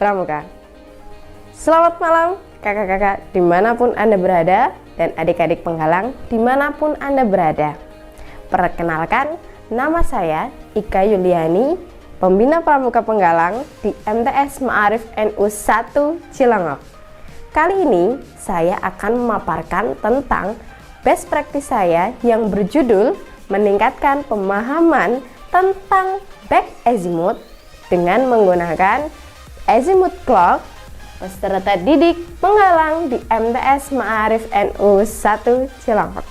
Pramuka. Selamat malam kakak-kakak dimanapun Anda berada dan adik-adik penggalang dimanapun Anda berada. Perkenalkan, nama saya Ika Yuliani, pembina Pramuka Penggalang di MTS Ma'arif NU 1 Cilongok. Kali ini saya akan memaparkan tentang best practice saya yang berjudul meningkatkan pemahaman tentang back azimuth dengan menggunakan azimuth clock peserta didik penggalang di MTS Ma'arif NU 1 Cilongok.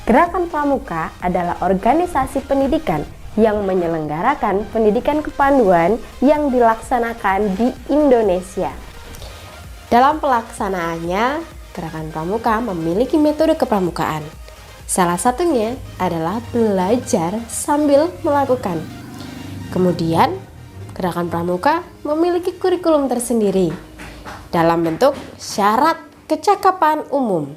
Gerakan Pramuka adalah organisasi pendidikan yang menyelenggarakan pendidikan kepanduan yang dilaksanakan di Indonesia. Dalam pelaksanaannya, Gerakan Pramuka memiliki metode kepramukaan. Salah satunya adalah belajar sambil melakukan. Kemudian, Gerakan Pramuka memiliki kurikulum tersendiri dalam bentuk syarat kecakapan umum.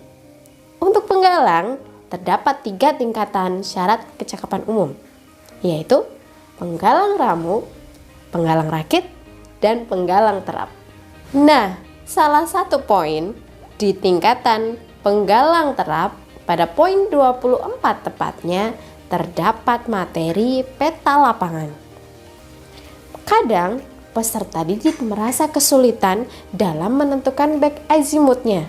Untuk penggalang, terdapat 3 tingkatan syarat kecakapan umum, yaitu penggalang ramu, penggalang rakit, dan penggalang terap. Nah, salah satu poin di tingkatan penggalang terap pada poin 24 tepatnya terdapat materi peta lapangan. Kadang peserta didik merasa kesulitan dalam menentukan back azimuthnya.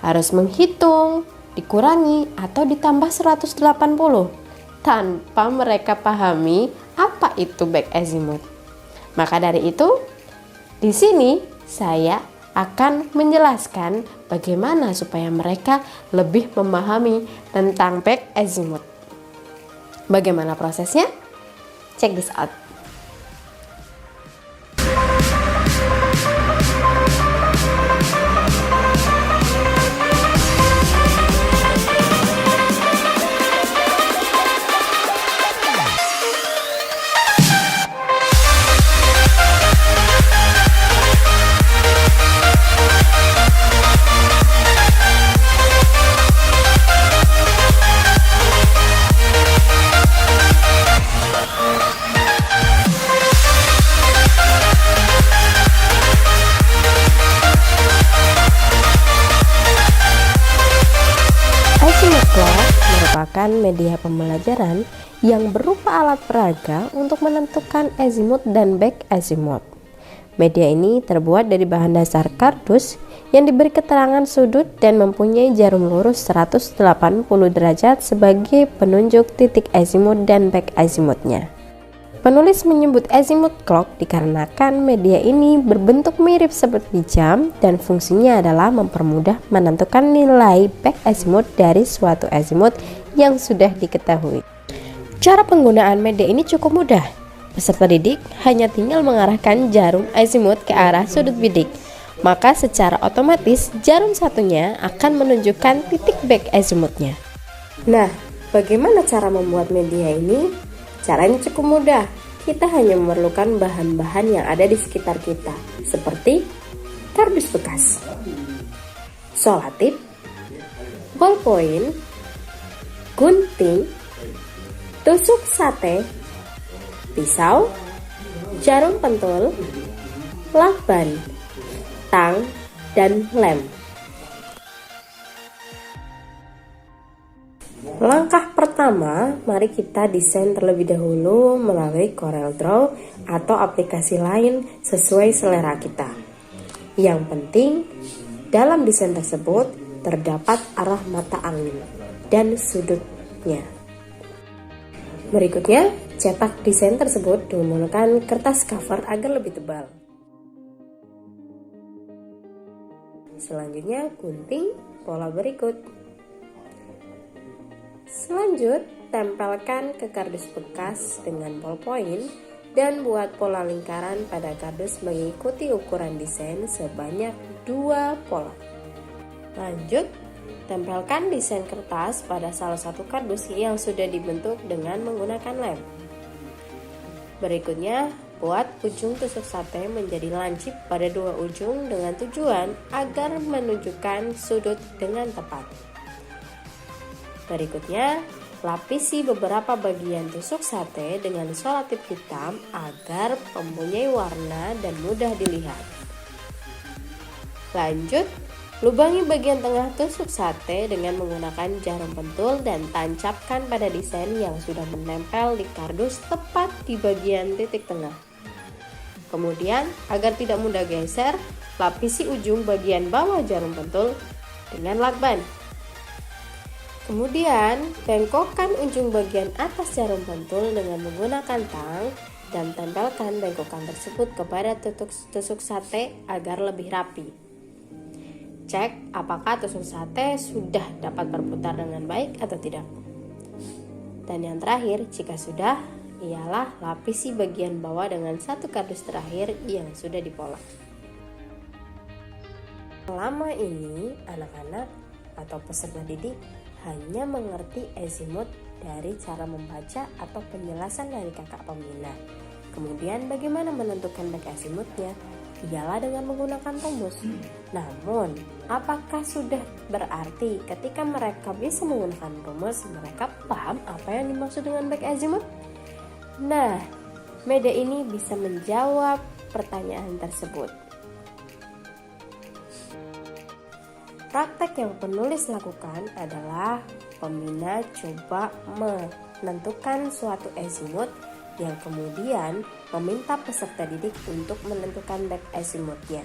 Harus menghitung, dikurangi atau ditambah 180 tanpa mereka pahami apa itu back azimuth. Maka dari itu, di sini saya akan menjelaskan bagaimana supaya mereka lebih memahami tentang back azimuth. Bagaimana prosesnya? Check this out. Merupakan media pembelajaran yang berupa alat peraga untuk menentukan azimuth dan back azimuth. Media ini terbuat dari bahan dasar kardus yang diberi keterangan sudut dan mempunyai jarum lurus 180 derajat sebagai penunjuk titik azimuth dan back azimuthnya. Penulis menyebut azimuth clock dikarenakan media ini berbentuk mirip seperti jam dan fungsinya adalah mempermudah menentukan nilai back azimuth dari suatu azimuth yang sudah diketahui. Cara penggunaan media ini cukup mudah. Peserta didik hanya tinggal mengarahkan jarum azimuth ke arah sudut bidik. Maka secara otomatis jarum satunya akan menunjukkan titik back azimuthnya. Nah, bagaimana cara membuat media ini? Caranya cukup mudah, kita hanya memerlukan bahan-bahan yang ada di sekitar kita, seperti kardus bekas, solatip, ballpoint, gunting, tusuk sate, pisau, jarum pentul, lakban, tang, dan lem. Langkah pertama, mari kita desain terlebih dahulu melalui CorelDRAW atau aplikasi lain sesuai selera kita. Yang penting, dalam desain tersebut terdapat arah mata angin dan sudutnya. Berikutnya, cetak desain tersebut menggunakan kertas cover agar lebih tebal. Selanjutnya, gunting pola berikut. Selanjut, tempelkan ke kardus bekas dengan ballpoint dan buat pola lingkaran pada kardus mengikuti ukuran desain sebanyak 2 pola. Lanjut, tempelkan desain kertas pada salah satu kardus yang sudah dibentuk dengan menggunakan lem. Berikutnya, buat ujung tusuk sate menjadi lancip pada 2 ujung dengan tujuan agar menunjukkan sudut dengan tepat. Berikutnya, lapisi beberapa bagian tusuk sate dengan selotip hitam agar mempunyai warna dan mudah dilihat. Lanjut, lubangi bagian tengah tusuk sate dengan menggunakan jarum pentul dan tancapkan pada desain yang sudah menempel di kardus tepat di bagian titik tengah. Kemudian, agar tidak mudah geser, lapisi ujung bagian bawah jarum pentul dengan lakban. Kemudian, bengkokkan ujung bagian atas jarum pentul dengan menggunakan tang dan tempelkan bengkokan tersebut kepada tusuk sate agar lebih rapi. Cek apakah tusuk sate sudah dapat berputar dengan baik atau tidak. Dan yang terakhir, jika sudah, ialah lapisi bagian bawah dengan satu kardus terakhir yang sudah dipoles. Selama ini, anak-anak atau peserta didik hanya mengerti azimut dari cara membaca atau penjelasan dari kakak pembina. Kemudian bagaimana menentukan back azimutnya? Ialah dengan menggunakan rumus. Namun, apakah sudah berarti ketika mereka bisa menggunakan rumus, mereka paham apa yang dimaksud dengan back azimut? Nah, media ini bisa menjawab pertanyaan tersebut. Praktek yang penulis lakukan adalah pembina coba menentukan suatu azimut yang kemudian meminta peserta didik untuk menentukan back azimutnya.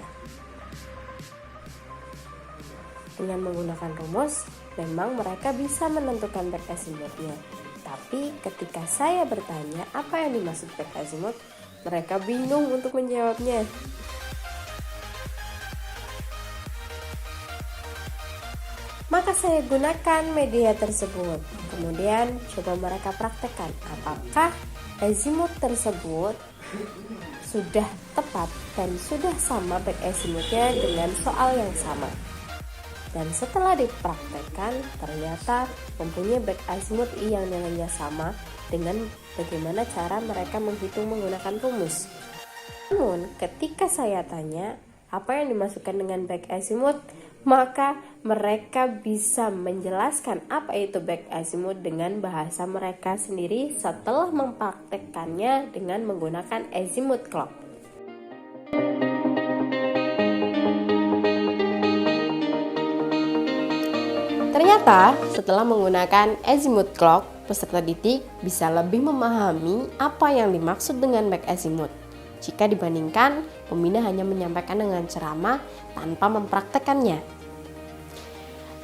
Dengan menggunakan rumus, memang mereka bisa menentukan back azimutnya. Tapi ketika saya bertanya apa yang dimaksud back azimut, mereka bingung untuk menjawabnya. Maka saya gunakan media tersebut. Kemudian coba mereka praktekkan apakah azimut tersebut sudah tepat dan sudah sama back azimutnya dengan soal yang sama. Dan setelah dipraktekkan, ternyata mempunyai back azimut yang nilainya sama dengan bagaimana cara mereka menghitung menggunakan rumus. Namun ketika saya tanya apa yang dimasukkan dengan back azimut, maka mereka bisa menjelaskan apa itu back azimut dengan bahasa mereka sendiri setelah mempraktekkannya dengan menggunakan azimut clock. Ternyata setelah menggunakan azimut clock, peserta didik bisa lebih memahami apa yang dimaksud dengan back azimut. Jika dibandingkan, pembina hanya menyampaikan dengan ceramah tanpa mempraktekkannya.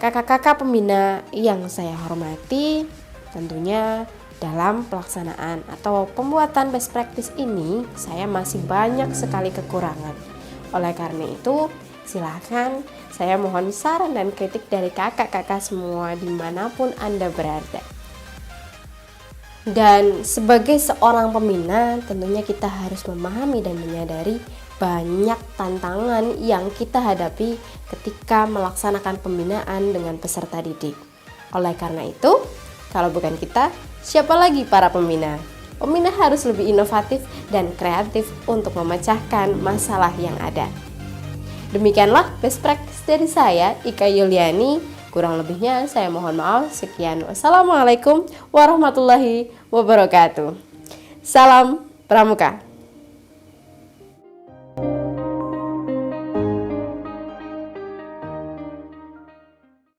Kakak-kakak pembina yang saya hormati, tentunya dalam pelaksanaan atau pembuatan best practice ini saya masih banyak sekali kekurangan. Oleh karena itu, silakan saya mohon saran dan kritik dari kakak-kakak semua dimanapun Anda berada. Dan sebagai seorang pembina, tentunya kita harus memahami dan menyadari banyak tantangan yang kita hadapi ketika melaksanakan pembinaan dengan peserta didik. Oleh karena itu, kalau bukan kita, siapa lagi para pembina? Pembina harus lebih inovatif dan kreatif untuk memecahkan masalah yang ada. Demikianlah best practice dari saya, Ika Yuliani. Kurang lebihnya saya mohon maaf. Sekian. Wassalamualaikum warahmatullahi wabarakatuh. Salam Pramuka.